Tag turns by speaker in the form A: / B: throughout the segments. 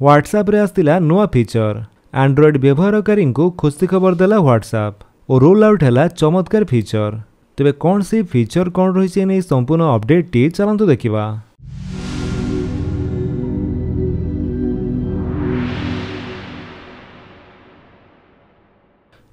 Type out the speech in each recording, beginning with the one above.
A: WhatsApp रे आस्तिला नुआ feature. Android व्यवहारकारी को खुशी खबर देला व्हाट्सएप और रोल आउट है चमत्कार फीचर। तेबे कौन सी फीचर कौन रही नहीं संपूर्ण अपडेट टी चलतु देखा।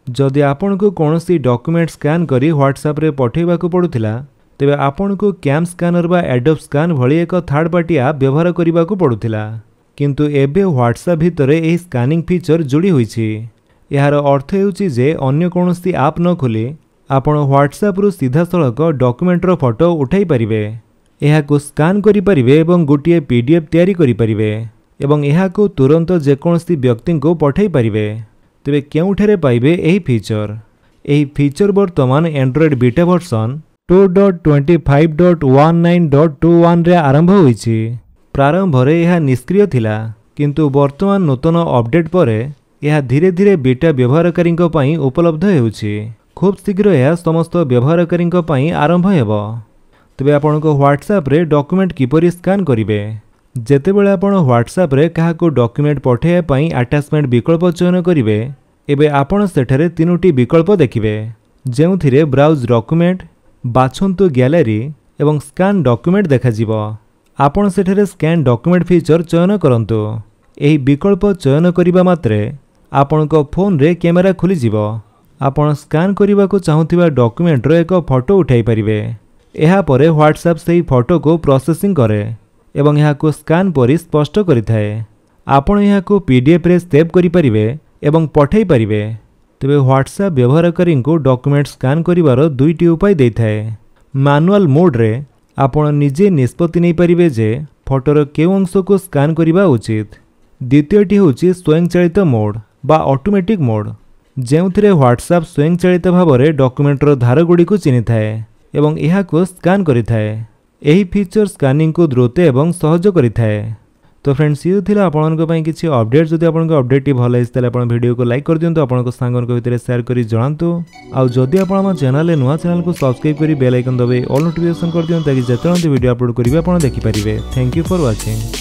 A: जदि आपण को कौन सी डॉक्यूमेंट स्कैन करी व्हाट्सएप रे पठेबा को पड़ुथिला तेबे आपण को कैम स्कैनर बा एडोब स्कैन भली एक थर्ड पार्टी ऐप व्यवहार करने को पड़ुथिला, किंतु एबे व्हाट्सएप भितर एही स्कैनिंग फीचर जोड़ी होईछि। यार अर्थ हेउछि जे अन्य कोनोसी ऐप न खोली आपण व्हाट्सएप रु सीधा सड़क डॉक्यूमेंट रो फोटो उठाई परिवे, एहा को स्कैन करि परिवे एवं गोटिए पीडीएफ तैयारी करि परिवे एवं एहा को तुरंत जेकोनोसी व्यक्ति को पठाई परिवे। तेबे केउठारे पाइबे एही फीचर? एही फीचर वर्तमान एंड्रॉइड बीटा वर्जन 2.25.19.21 रे आरंभ होईछि। प्रारंभ रे यह निष्क्रिय थिला, किंतु वर्तमान नूतन अपडेट परे यह धीरे धीरे बीटा व्यवहारकारी पई उपलब्ध हेउछि। खूब शीघ्र यह समस्त व्यवहारकारी पई आरंभ हेबो। तेबे आपण को व्हाट्सएप रे डॉक्यूमेंट किपरि स्कैन करिवे? जेतेबेले आपण व्हाट्सएप रे काहाको डॉक्यूमेंट पठाइबा पई अटैचमेंट विकल्प चयन करिवे, एबे आपण सेठारे तीनोटी विकल्प देखिबे, जेउथिरे ब्राउज डॉक्यूमेंट, बाछंतु गैलरी एवं स्कैन डॉक्यूमेंट देखाजिबो। आपण सेठारे स्कैन डॉक्यूमेंट फीचर चयन करंतु। एही विकल्प चयन करिबा मात्रे आपण को फोन रे कैमरा खुली जिवो। आपण स्कैन करिबा को चाहुथिबा डॉक्यूमेंट रो एक फोटो उठाई परिवे। एहा परे व्हाट्सएप सेही फोटो को प्रोसेसिंग करे एवं यहाँ को स्कैन परि स्पष्ट करिथाए। आपण यहाँ को पीडीएफ रे सेव करि परिवे एवं पठाई परिवे। तेबे व्हाट्सएप व्यवहारकारी को डॉक्यूमेंट स्कैन करिवार दुईटी उपाय देइथाए। मैनुअल मोड रे आपण निजे निष्पत्ति नै परिवे जे फोटोर केउ अंश को स्कैन करिबा उचित। द्वितीयटी होची स्वयंचालित मोड बा ऑटोमेटिक मोड, जेउथिरे व्हाट्सएप स्वयंचालित भाव में डॉक्यूमेंट रो धार गुडी को चिन्हिथाए एवं एहा को स्कैन करिथाए। एही फीचर स्कैनिंग को द्रुत एवं सहज करिथाए। तो फ्रेंड्स ये थिला आपनको पई किछि अपडेट। जदि आपनको अपडेट टी भल लागिस तले आपण वीडियो को लाइक कर दियंतु, आपनको सांगन को भितर शेयर करी जणांतु। आ जदि आपण हम चैनल ले नुवा चैनल को सब्सक्राइब करी बेल आइकन दबे ऑल नोटिफिकेशन कर दियंतु ताकि जेतरंती वीडियो अपलोड करिवे आपण देखि परिवे। Thank you for watching.